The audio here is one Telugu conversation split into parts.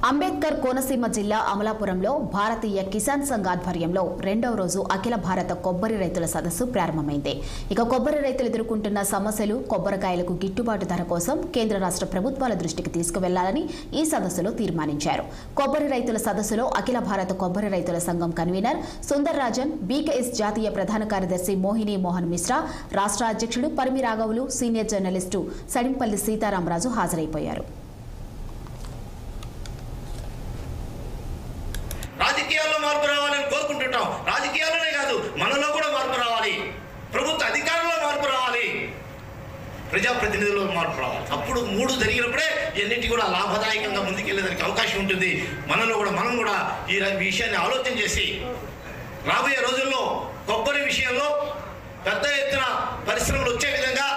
అంబేద్కర్ కోనసీమ జిల్లా అమలాపురంలో భారతీయ కిసాన్ సంఘ్ ఆధ్వర్యంలో రెండవ రోజు అఖిల భారత కొబ్బరి రైతుల సదస్సు ప్రారంభమైంది. ఇక కొబ్బరి రైతులు ఎదుర్కొంటున్న సమస్యలు, కొబ్బరికాయలకు గిట్టుబాటు ధర కోసం కేంద్ర రాష్ట్ర ప్రభుత్వాల దృష్టికి తీసుకువెళ్లాలని ఈ సదస్సులో తీర్మానించారు. కొబ్బరి రైతుల సదస్సులో అఖిల భారత కొబ్బరి రైతుల సంఘం కన్వీనర్ సుందర్ రాజన్, బీకేఎస్ జాతీయ ప్రధాన కార్యదర్శి మోహిని మోహన్ మిశ్రా, రాష్ట్ర అధ్యక్షుడు పరిమి రాఘవులు, సీనియర్ జర్నలిస్టు సడింపల్లి సీతారామరాజు హాజరైపోయారు. రాజకీయాల్లో మార్పు రావాలని కోరుకుంటుంటాం. రాజకీయాల్లోనే కాదు, మనలో కూడా మార్పు రావాలి. ప్రభుత్వ అధికారంలో మార్పు రావాలి, ప్రజాప్రతినిధుల్లో మార్పు రావాలి. అప్పుడు మూడు జరిగినప్పుడే ఎన్నింటి కూడా లాభదాయకంగా ముందుకెళ్లేదానికి అవకాశం ఉంటుంది. మనం కూడా ఈ విషయాన్ని ఆలోచన చేసి రాబోయే రోజుల్లో కొబ్బరి విషయంలో పెద్ద ఎత్తున పరిశ్రమలు వచ్చే విధంగా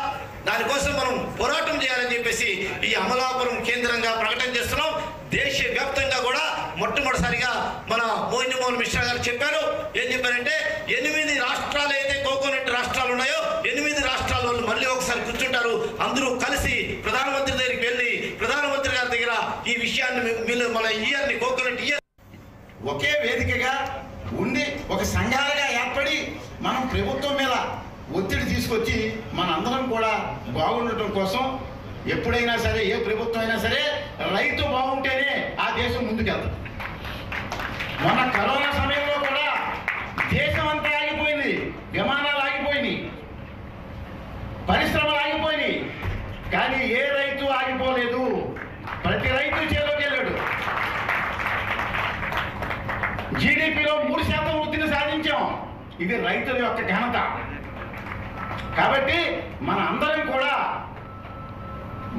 దానికోసం మనం పోరాటం చేయాలని చెప్పేసి ఈ అమలాపురం కేంద్రంగా ప్రకటన చేస్తున్నాం. దేశవ్యాప్తంగా కూడా మొట్టమొదటిసారిగా మన మోహిని మోహన్ మిశ్రా గారు చెప్పారు. ఏం చెప్పారంటే 8 రాష్ట్రాలు అయితే కోకోనట్ రాష్ట్రాలు ఉన్నాయో 8 రాష్ట్రాల వాళ్ళు మళ్ళీ ఒకసారి కూర్చుంటారు. అందరూ కలిసి ప్రధానమంత్రి దగ్గరికి వెళ్ళి ప్రధానమంత్రి గారి దగ్గర ఈ విషయాన్ని మన ఇయర్ని కోకోనట్ ఇయర్ ఒకే వేదికగా ఉండి ఒక సంఘాలుగా ఏర్పడి మనం ప్రభుత్వం మీద ఒత్తిడి తీసుకొచ్చి మనందరం కూడా బాగుండటం కోసం ఎప్పుడైనా సరే, ఏ ప్రభుత్వం అయినా సరే, రైతు బాగుంటేనే ఆ దేశం ముందుకెళ్తుంది. మన కరోనా సమయంలో కూడా దేశం అంతా ఆగిపోయింది, విమానాలు ఆగిపోయినాయి, పరిశ్రమలు ఆగిపోయినాయి, కానీ ఏ రైతు ఆగిపోలేదు. ప్రతి రైతు చేలోకి వెళ్ళాడు. జీడిపిలో 3% వృద్ధిని సాధించాం. ఇది రైతుల యొక్క ఘనత. కాబట్టి మన అందరం కూడా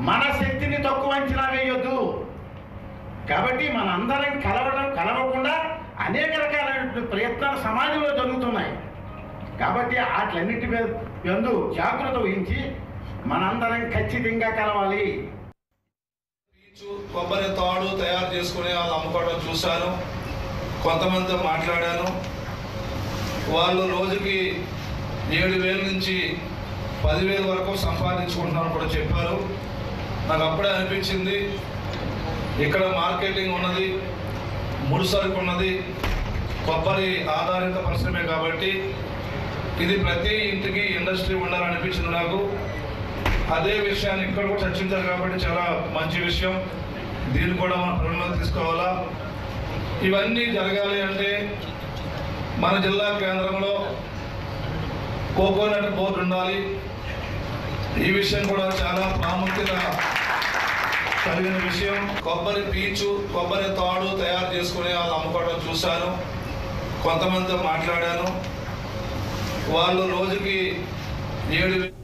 మన శక్తిని తక్కువ అంచనా వేయొద్దు. కాబట్టి మన అందరం కలవకుండా అనేక రకాలైన ప్రయత్నాలు సమాజంలో జరుగుతున్నాయి. కాబట్టి వాటిలన్నిటి మీద జాగ్రత్త వహించి మనందరం ఖచ్చితంగా కలవాలి. కొబ్బరి తాడు తయారు చేసుకుని వాళ్ళు అమ్ముకోవడం చూశాను. కొంతమందితో మాట్లాడాను. వాళ్ళు రోజుకి 7,000 నుంచి 10,000 వరకు సంపాదించుకుంటున్నారని కూడా చెప్పారు. నాకు అప్పుడే అనిపించింది, ఇక్కడ మార్కెటింగ్ ఉన్నది, ముడిసరుకు ఉన్నది, కొబ్బరి ఆధారిత పరిశ్రమే కాబట్టి ఇది ప్రతి ఇంటికి ఇండస్ట్రీ ఉండాలనిపించింది నాకు. అదే విషయాన్ని ఇక్కడ కూడా చర్చించారు కాబట్టి చాలా మంచి విషయం. దీన్ని కూడా మనం పరిగణలోకి తీసుకోవాలా. ఇవన్నీ జరగాలి అంటే మన జిల్లా కేంద్రంలో కోకోనట్ బోర్డు ఉండాలి. ఈ విషయం కూడా చాలా ప్రాముఖ్యత కలిగిన విషయం. కొబ్బరి పీచు, కొబ్బరి తాడు తయారు చేసుకుని వాళ్ళు అమ్ముకోవడం చూశాను. కొంతమందితో మాట్లాడాను. వాళ్ళు రోజుకి 7,000